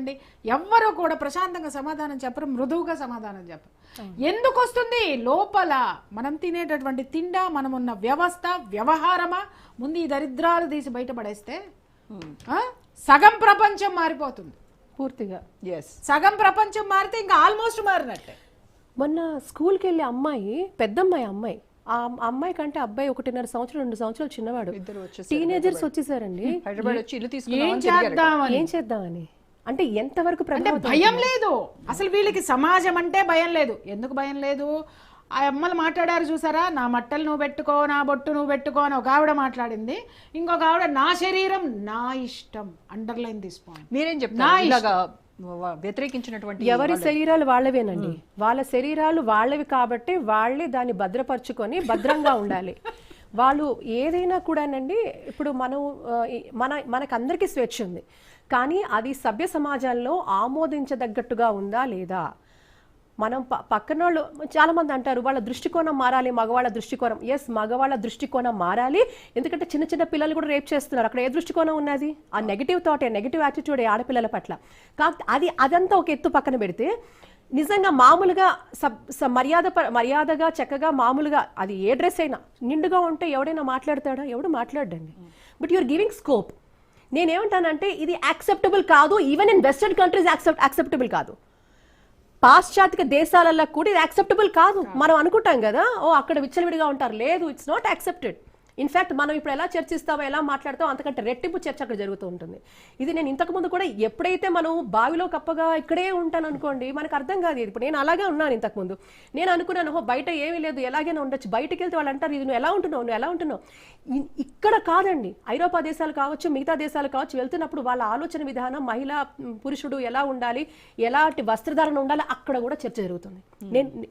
అడగండి, ఎవ్వరూ కూడా ప్రశాంతంగా సమాధానం చెప్పరు, మృదువుగా సమాధానం చెప్పరు. ఎందుకు వస్తుంది? లోపల మనం తినేటటువంటి తిండా, మనం ఉన్న వ్యవస్థ, వ్యవహారమా, ముందు ఈ దరిద్రాలు తీసి బయటపడేస్తే సగం ప్రపంచం మారిపోతుంది పూర్తిగా. సగం ప్రపంచం మారితే ఇంకా ఆల్మోస్ట్ మారినట్టే. మొన్న స్కూల్కి వెళ్ళే అమ్మాయి, పెద్దమ్మాయి అమ్మాయి, ఆ అమ్మాయి కంటే అబ్బాయి 1.5 సంవత్సరం 2 సంవత్సరాలు చిన్నవాడు, టీనేజర్స్ వచ్చేసారండి. ఏం చేద్దామని అంటే ఎంతవరకు భయం లేదు అసలు వీళ్ళకి. సమాజం అంటే భయం లేదు. ఎందుకు భయం లేదు? ఆ అమ్మలు మాట్లాడారు చూసారా, నా మట్టలు నువ్వు పెట్టుకో, నా బొట్టు నువ్వు పెట్టుకో అని ఒక ఆవిడ మాట్లాడింది. ఇంకొక ఆవిడ నా శరీరం నా ఇష్టం. Underline this point. మీరేం చెప్తారు? వ్యతిరేకించినటువంటి ఎవరి శరీరాలు వాళ్ళవేనండి, వాళ్ళ శరీరాలు వాళ్ళవి కాబట్టి వాళ్ళే దాన్ని భద్రపరచుకొని భద్రంగా ఉండాలి. వాళ్ళు ఏదైనా కూడానండి, ఇప్పుడు మనకు అందరికీ స్వేచ్ఛ ఉంది, కానీ అది సభ్య సమాజంలో ఆమోదించదగ్గట్టుగా ఉందా లేదా? మనం పక్కన వాళ్ళు చాలా మంది అంటారు వాళ్ళ దృష్టికోణం మారాలి, మగవాళ్ళ దృష్టికోణం. ఎస్, మగవాళ్ళ దృష్టికోణం మారాలి. ఎందుకంటే చిన్న చిన్న పిల్లలు కూడా రేప్ చేస్తున్నారు. అక్కడ ఏ దృష్టికోణం ఉన్నది? ఆ నెగిటివ్ థాటే, నెగిటివ్ యాటిట్యూడ్ ఆడపిల్లల పట్ల. కాకపోతే అదంతా ఒక ఎత్తు పక్కన పెడితే, నిజంగా మామూలుగా మర్యాదగా చక్కగా మామూలుగా అది ఏ డ్రెస్ అయినా నిండుగా ఉంటే ఎవడైనా మాట్లాడతాడా? ఎవడు మాట్లాడండి. But you're giving scope. నేనేమంటానంటే ఇది యాక్సెప్టబుల్ కాదు. Even in western countries acceptable కాదు. పాశ్చాత్య దేశాలలో కూడా ఇది యాక్సెప్టబుల్ కాదు. మనం అనుకుంటాం కదా, ఓ అక్కడ విచ్చలవిడిగా ఉంటారు. లేదు, ఇట్స్ నాట్ యాక్సెప్టెడ్. ఇన్ఫ్యాక్ట్ మనం ఇప్పుడు ఎలా చర్చిస్తామో, ఎలా మాట్లాడతామో అంతకంటే రెట్టింపు చర్చ అక్కడ జరుగుతూ ఉంటుంది. ఇది నేను ఇంతకుముందు కూడా, ఎప్పుడైతే మనం బావిలో కప్పగా ఇక్కడే ఉంటాను అనుకోండి, మనకు అర్థం కాదు. ఇప్పుడు నేను అలాగే ఉన్నాను. ఇంతకుముందు నేను అనుకున్నాను, బయట ఏమీ లేదు, ఎలాగైనా ఉండొచ్చు. బయటకు వెళ్తే వాళ్ళు అంటారు, ఇది నువ్వు ఎలా ఉంటున్నావు. ఇక్కడ కాదండి, ఐరోపా దేశాలు కావచ్చు, మిగతా దేశాలు కావచ్చు, వెళ్తున్నప్పుడు వాళ్ళ ఆలోచన విధానం, మహిళా పురుషుడు ఎలా ఉండాలి, ఎలాంటి వస్త్రధారణ ఉండాలి, అక్కడ కూడా చర్చ జరుగుతుంది.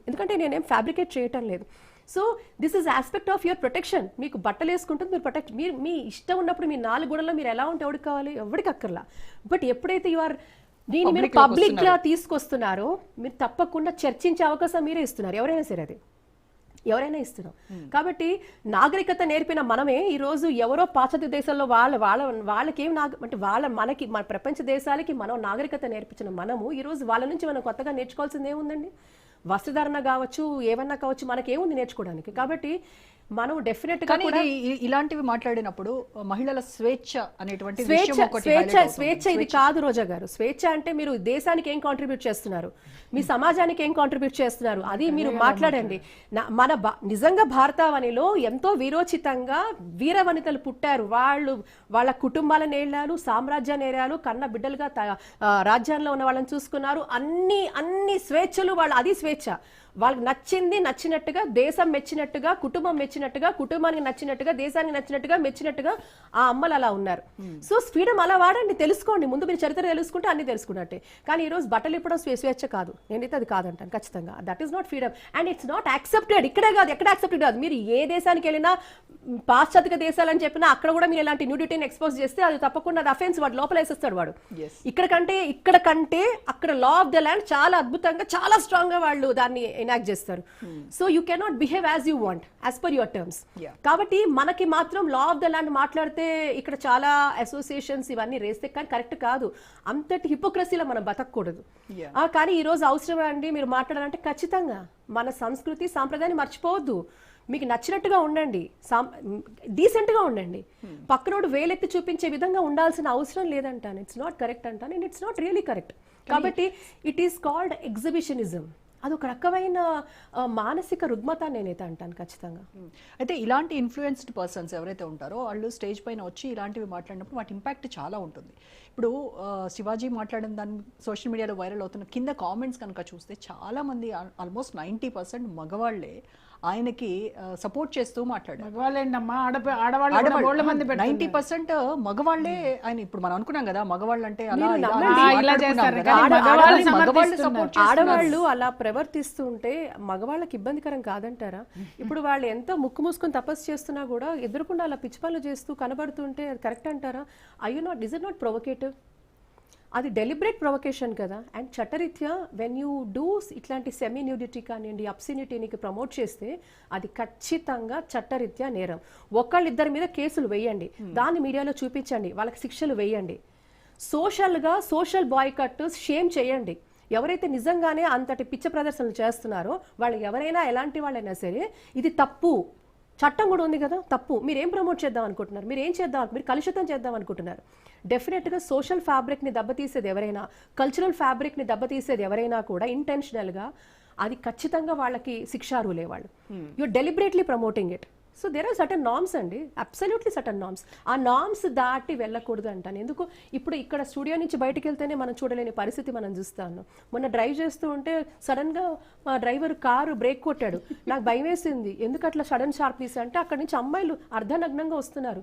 ఎందుకంటే నేనేం ఫ్యాబ్రికేట్ చేయటం లేదు. So this is aspect of your protection. మీకు బట్టలు వేసుకుంటుంది, మీరు ప్రొటెక్ట్, మీరు మీ ఇష్టం ఉన్నప్పుడు మీ 4 గోడల్లో మీరు ఎలా ఉంటే ఎవరికి కావాలి? ఎవరికి అక్కర్లా. బట్ ఎప్పుడైతే దీన్ని మీరు పబ్లిక్ గా తీసుకొస్తున్నారో, మీరు తప్పకుండా చర్చించే అవకాశం మీరే ఇస్తున్నారు. ఎవరైనా ఇస్తున్నాం. కాబట్టి నాగరికత నేర్పిన మనమే ఈ రోజు ఎవరో పాశ్చాత్య దేశాల్లో వాళ్ళకేం అంటే మన ప్రపంచ దేశాలకి మనం నాగరికత నేర్పించిన మనము ఈ రోజు వాళ్ళ నుంచి మనం కొత్తగా నేర్చుకోవాల్సింది ఏముందండి? వస్త్రధారణ కావచ్చు, ఏమన్నా కావచ్చు, మనకేముంది నేర్చుకోవడానికి? కాబట్టి మనం డెఫినెట్ గా ఇలాంటివి మాట్లాడినప్పుడు మహిళల స్వేచ్ఛ అనేటువంటి స్వేచ్ఛ ఇది కాదు రోజా గారు. స్వేచ్ఛ అంటే మీరు దేశానికి ఏం కాంట్రిబ్యూట్ చేస్తున్నారు, మీ సమాజానికి ఏం కాంట్రిబ్యూట్ చేస్తున్నారు, అది మీరు మాట్లాడండి. నిజంగా భారతావనిలో ఎంతో వీరోచితంగా వీర వనితలు పుట్టారు. వాళ్ళ కుటుంబాలను ఏలారు, సామ్రాజ్యాన్ని ఏలారు, కన్న బిడ్డలుగా రాజ్యాంగంలో ఉన్న వాళ్ళని చూసుకున్నారు. అన్ని స్వేచ్ఛలు అది స్వేచ్ఛ. వాళ్ళకి నచ్చినట్టుగా, దేశం మెచ్చినట్టుగా, కుటుంబం మెచ్చినట్టుగా, కుటుంబానికి నచ్చినట్టుగా, దేశానికి నచ్చినట్టుగా, మెచ్చినట్టుగా ఆ అమ్మలు అలా ఉన్నారు. సో ఫ్రీడమ్ అలా వాడండి, తెలుసుకోండి. ముందు మీరు చరిత్ర తెలుసుకుంటే అన్ని తెలుసుకున్నట్టే. కానీ ఈ రోజు బట్టలు ఇప్పడం స్వేచ్ఛ కాదు. నేనైతే అది కాదంటాను ఖచ్చితంగా. That is not freedom and it's not accepted. ఇక్కడే కాదు, ఎక్కడ యాక్సెప్టెడ్ కాదు. మీరు ఏ దేశానికి వెళ్ళినా, పాశ్చాత్య దేశాలని చెప్పినా, అక్కడ కూడా మీరు ఇలాంటి న్యూడిటీని ఎక్స్పోజ్ చేస్తే అది తప్పకుండా అది అఫెన్స్. వాడు లోపల వేసేస్తాడు వాడు. ఇక్కడ కంటే అక్కడ లా ఆఫ్ ద ల్యాండ్ చాలా అద్భుతంగా, చాలా స్ట్రాంగ్ గా వాళ్ళు దాన్ని ఎనాక్ట్ చేస్తారు. So you cannot behave as you want as per your terms. కాబట్టి మనకి మాత్రం లా ఆఫ్ ద ల్యాండ్ మాట్లాడితే ఇక్కడ చాలా అసోసియేషన్స్ ఇవన్నీ రేస్తే, కానీ కరెక్ట్ కాదు. అంతటి హిపోక్రసీలో మనం బతకూడదు. కానీ ఈ రోజు అవసరం అండి మీరు మాట్లాడాలంటే ఖచ్చితంగా మన సంస్కృతి సాంప్రదాయాన్ని మర్చిపోవద్దు. మీకు నచ్చినట్టుగా ఉండండి, డీసెంట్గా ఉండండి. పక్కనోడు వేలెత్తి చూపించే విధంగా ఉండాల్సిన అవసరం లేదంటాను. ఇట్స్ నాట్ కరెక్ట్ అంటాను, and it's not really correct. కాబట్టి ఇట్ ఈస్ కాల్డ్ ఎగ్జిబిషనిజం. అదొక రకమైన మానసిక రుగ్మత నేనైతే అంటాను ఖచ్చితంగా. అయితే ఇలాంటి ఇన్ఫ్లుయెన్స్డ్ పర్సన్స్ ఎవరైతే ఉంటారో వాళ్ళు స్టేజ్ పైన వచ్చి ఇలాంటివి మాట్లాడినప్పుడు వాటి ఇంపాక్ట్ చాలా ఉంటుంది. ఇప్పుడు శివాజీ మాట్లాడిన దాన్ని సోషల్ మీడియాలో వైరల్ అవుతున్న కింద కామెంట్స్ కనుక చూస్తే చాలామంది, ఆల్మోస్ట్ 90% మగవాళ్లే ఆయనకి సపోర్ట్ చేస్తూ మాట్లాడారు. 90% మగవాళ్లే ఆయన. ఇప్పుడు మనం అనుకున్నాం కదా మగవాళ్ళు అంటే ఆడవాళ్ళు అలా ప్రవర్తిస్తూ ఉంటే మగవాళ్ళకి ఇబ్బందికరం కాదంటారా? ఇప్పుడు వాళ్ళు ఎంత ముక్కు మూసుకొని తపస్సు చేస్తున్నా కూడా ఎదురుకుండా అలా పిచ్చి పనులు చేస్తూ కనబడుతుంటే అది కరెక్ట్ అంటారా? Is it not provocative? అది డెలిబరేట్ ప్రొవొకేషన్ కదా. అండ్ చట్టరీత్యా వెన్ యూ డూ ఇట్లాంటి సెమీ న్యూడిటీ కానివ్వండి, అబ్సినిటీనికి ప్రమోట్ చేస్తే అది ఖచ్చితంగా చట్టరీత్యా నేరం. ఒకళ్ళిద్దరి మీద కేసులు వేయండి, దాన్ని మీడియాలో చూపించండి, వాళ్ళకి శిక్షలు వేయండి. సోషల్గా సోషల్ బాయ్కట్ షేమ్ చేయండి. ఎవరైతే నిజంగానే అంతటి పిచ్చ ప్రదర్శనలు చేస్తున్నారో వాళ్ళు ఎవరైనా ఎలాంటి వాళ్ళైనా సరే ఇది తప్పు, చట్టం కూడా ఉంది కదా, తప్పు. మీరు ఏం ప్రమోట్ చేద్దాం అనుకుంటున్నారు, మీరు ఏం చేద్దాం, మీరు కలుషితం చేద్దాం అనుకుంటున్నారు. డెఫినెట్గా సోషల్ ఫ్యాబ్రిక్ని దెబ్బతీసేది ఎవరైనా, కల్చరల్ ఫ్యాబ్రిక్ని దెబ్బతీసేది ఎవరైనా కూడా ఇంటెన్షనల్గా అది ఖచ్చితంగా వాళ్ళకి శిక్షార్హులే వాళ్ళు. You're deliberately promoting it. So there are certain norms అండి, అబ్సల్యూట్లీ సర్టన్ నార్మ్స్. ఆ నార్మ్స్ దాటి వెళ్ళకూడదు అంటాను. ఎందుకు ఇప్పుడు ఇక్కడ స్టూడియో నుంచి బయటకు వెళ్తేనే మనం చూడలేని పరిస్థితి మనం చూస్తాను. మొన్న డ్రైవ్ చేస్తూ ఉంటే సడన్గా మా డ్రైవర్ కారు బ్రేక్ కొట్టాడు. నాకు భయం వేసింది, ఎందుకు అట్లా సడన్ షార్ప్ తీసా అంటే అక్కడి నుంచి అమ్మాయిలు అర్ధనగ్నంగా వస్తున్నారు.